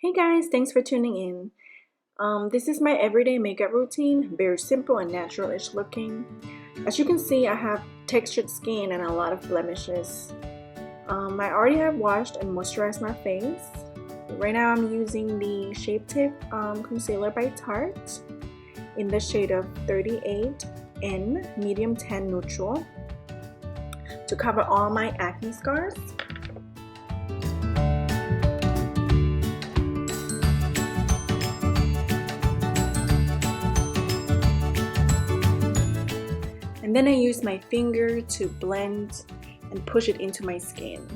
Hey guys, thanks for tuning in. This is my everyday makeup routine, very simple and natural-ish looking. As you can see, I have textured skin and a lot of blemishes. I already have washed and moisturized my face. Right now I'm using the Shape Tape concealer by Tarte in the shade of 38N Medium Tan Neutral to cover all my acne scars. And then I use my finger to blend and push it into my skin.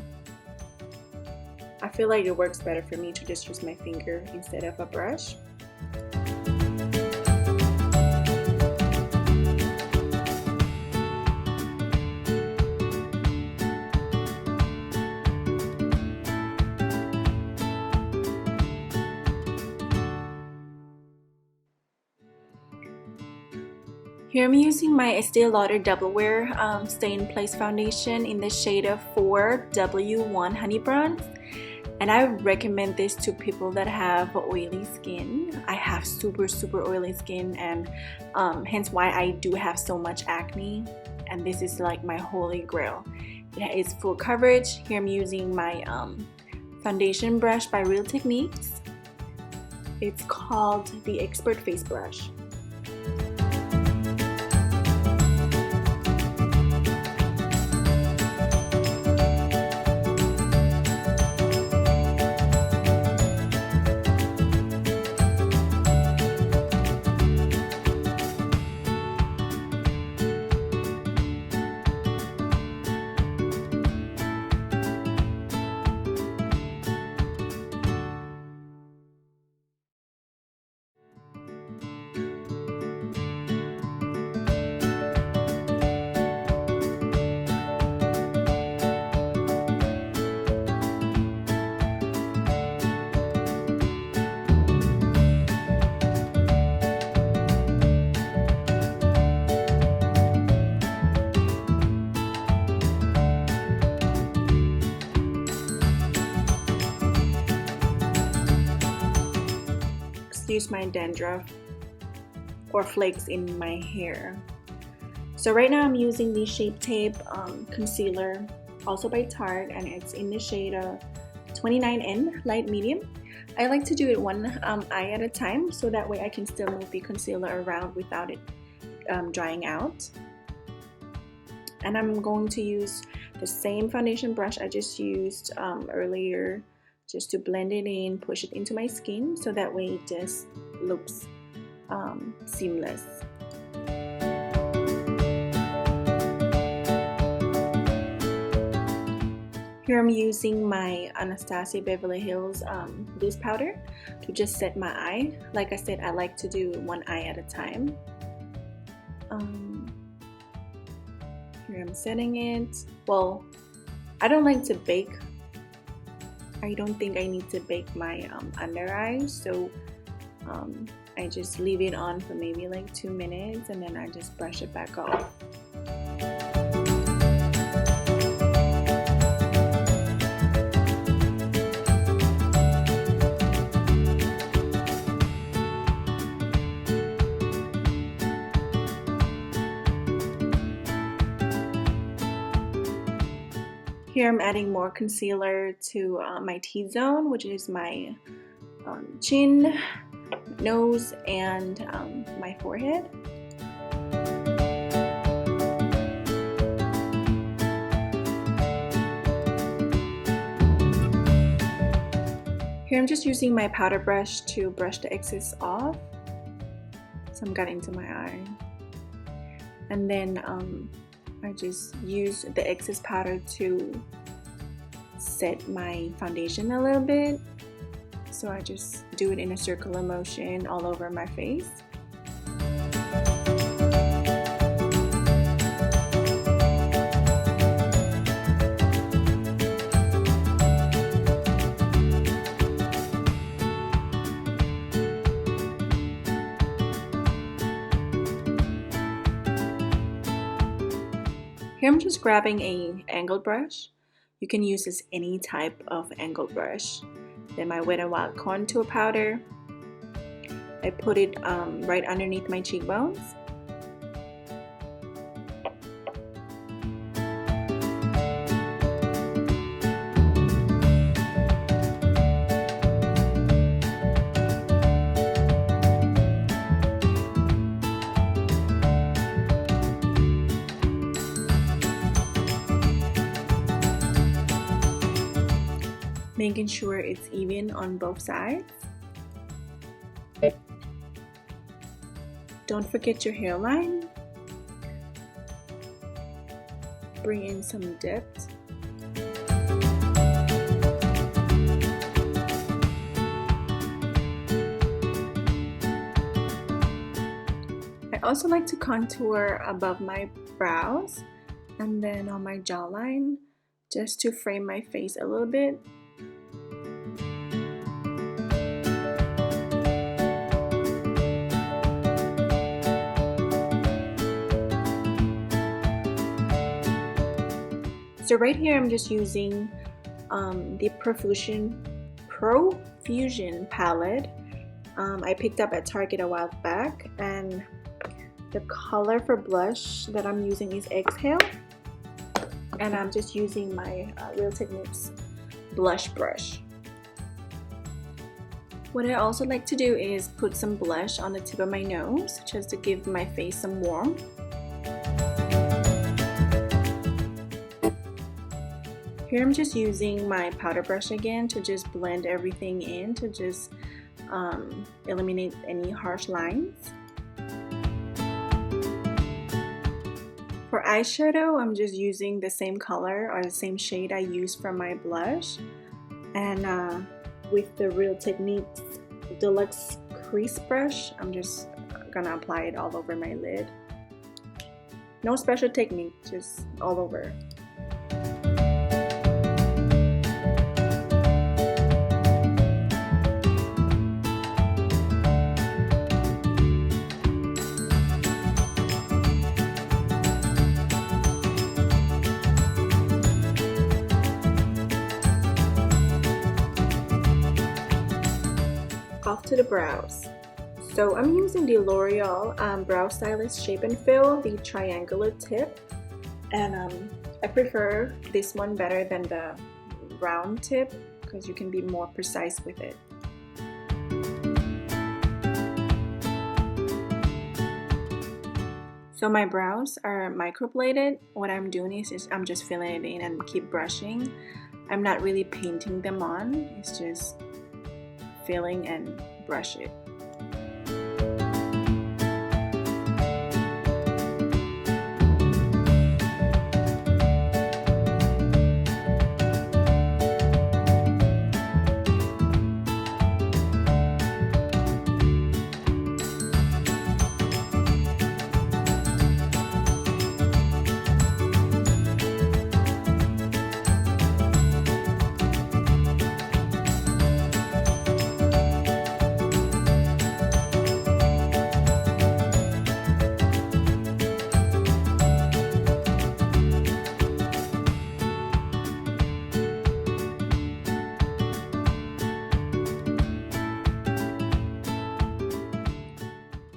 I feel like it works better for me to just use my finger instead of a brush. Here I'm using my Estee Lauder Double Wear Stay in Place foundation in the shade of 4W1 Honey Bronze, and I recommend this to people that have oily skin. I have super oily skin, and hence why I do have so much acne, and this is like my holy grail. It is full coverage. Here I'm using my foundation brush by Real Techniques. It's called the Expert Face Brush. Excuse my dandruff or flakes in my hair. So right now I'm using the Shape Tape concealer, also by Tarte, and it's in the shade of 29N Light Medium. I like to do it one eye at a time, so that way I can still move the concealer around without it drying out. And I'm going to use the same foundation brush I just used earlier, just to blend it in, push it into my skin, so that way it just looks seamless. Here I'm using my Anastasia Beverly Hills Loose powder to just set my eye. Like I said, I like to do one eye at a time. Here I'm setting it. Well, I don't like to bake. I don't think I need to bake my under eyes, so I just leave it on for maybe like 2 minutes, and then I just brush it back off. Here I'm adding more concealer to my T-zone, which is my chin, nose, and my forehead. Here I'm just using my powder brush to brush the excess off. Some got into my eye. And then I just use the excess powder to set my foundation a little bit. So I just do it in a circular motion all over my face. Here I'm just grabbing a angled brush. You can use this any type of angled brush. Then my Wet n Wild contour powder. I put it right underneath my cheekbones. Making sure it's even on both sides. Don't forget your hairline. Bring in some depth. I also like to contour above my brows and then on my jawline just to frame my face a little bit. So right here I'm just using the Profusion palette I picked up at Target a while back, and the color for blush that I'm using is Exhale, and I'm just using my Real Techniques blush brush. What I also like to do is put some blush on the tip of my nose just to give my face some warmth. Here I'm just using my powder brush again to just blend everything in, to just eliminate any harsh lines. For eyeshadow, I'm just using the same color or the same shade I used for my blush, and with the Real Techniques Deluxe Crease Brush, I'm just gonna apply it all over my lid. No special technique, just all over. Off to the brows. So I'm using the L'Oreal Brow Stylist Shape and Fill, the triangular tip, and I prefer this one better than the round tip because you can be more precise with it. So my brows are microbladed. What I'm doing is I'm just filling it in and keep brushing. I'm not really painting them on, it's just filling and brush it.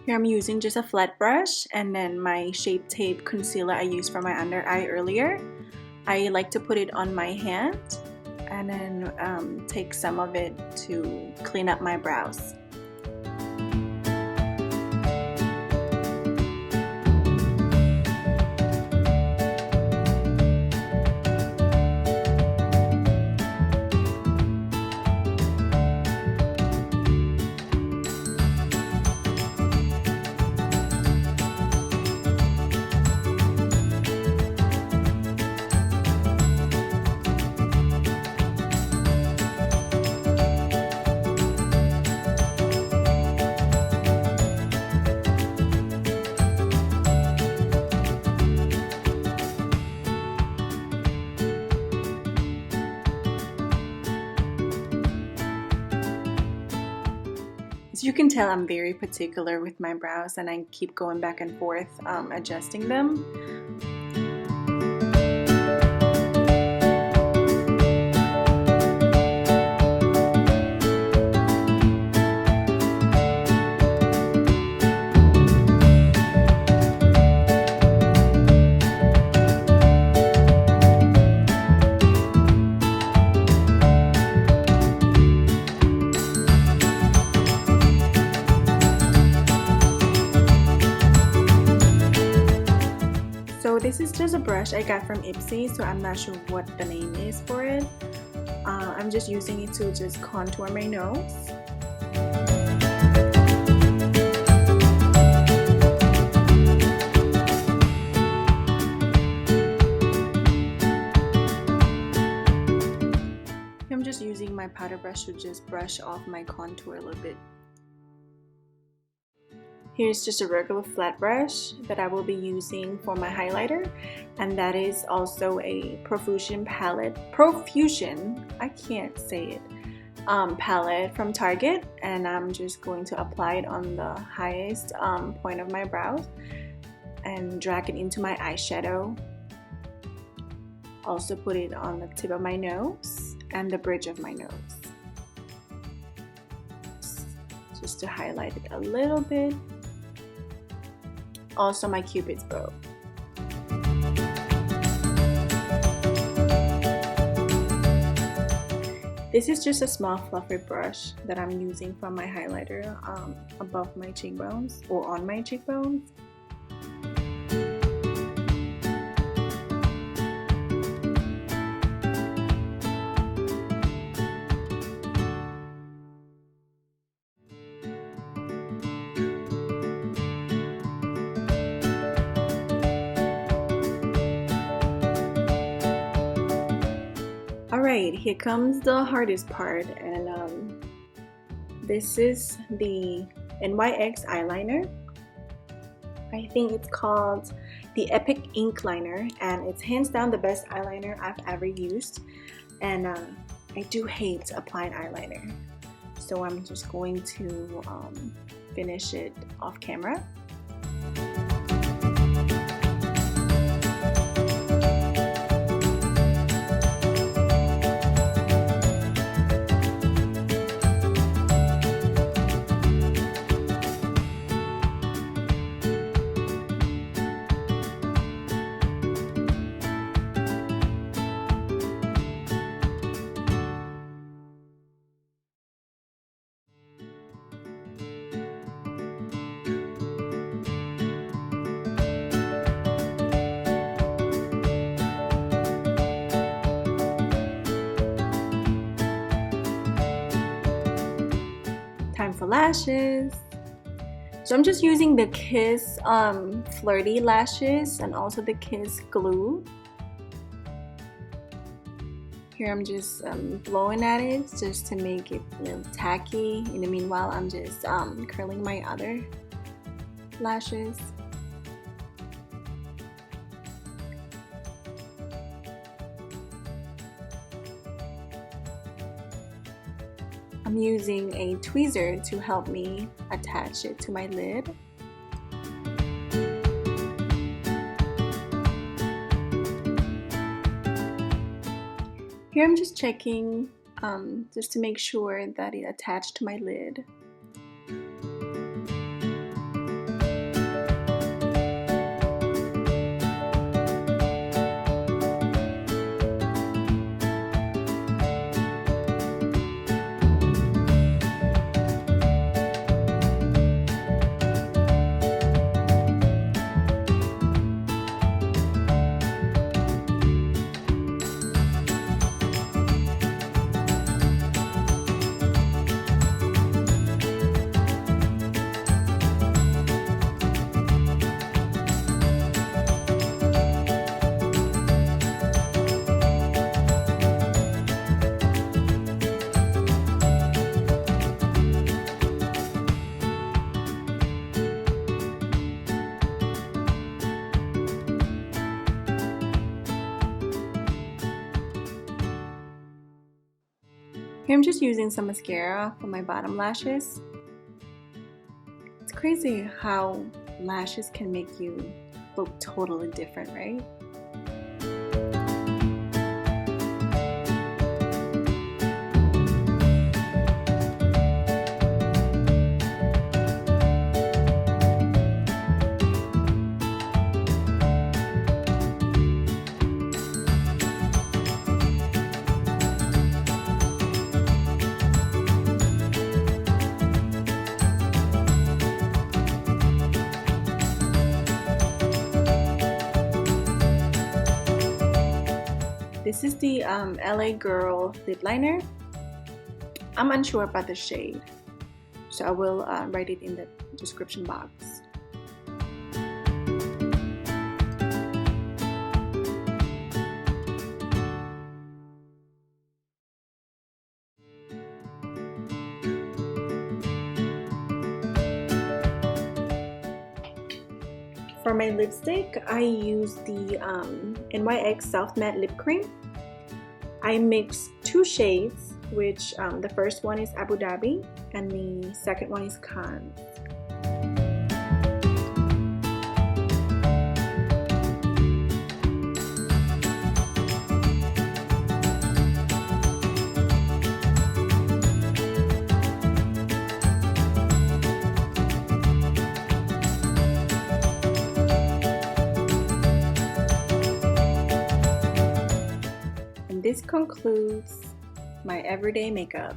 Here I'm using just a flat brush and then my Shape Tape concealer I used for my under eye earlier. I like to put it on my hand and then take some of it to clean up my brows. As you can tell, I'm very particular with my brows and I keep going back and forth adjusting them. is a brush I got from Ipsy, so I'm not sure what the name is for it. I'm just using it to just contour my nose. I'm just using my powder brush to just brush off my contour a little bit. Here's just a regular flat brush that I will be using for my highlighter, and that is also a Profusion palette. Profusion, I can't say it. Palette from Target, and I'm just going to apply it on the highest point of my brows and drag it into my eyeshadow. Also put it on the tip of my nose and the bridge of my nose, just to highlight it a little bit. Also my Cupid's bow. This is just a small fluffy brush that I'm using for my highlighter above my cheekbones or on my cheekbones. Alright, here comes the hardest part, and this is the NYX eyeliner. I think it's called the Epic Ink Liner, and it's hands down the best eyeliner I've ever used. And I do hate applying eyeliner, so I'm just going to finish it off camera. Time for lashes. So I'm just using the Kiss Flirty lashes and also the Kiss glue. Here I'm just blowing at it just to make it a little tacky. In the meanwhile, I'm just curling my other lashes. I'm using a tweezer to help me attach it to my lid. Here I'm just checking just to make sure that it attached to my lid. Here I'm just using some mascara for my bottom lashes. It's crazy how lashes can make you look totally different, right? This is the LA Girl Lip Liner. I'm unsure about the shade, so I will write it in the description box. For my lipstick, I use the NYX Soft Matte Lip Cream. I mixed two shades, which the first one is Abu Dhabi and the second one is Cannes. This concludes my everyday makeup.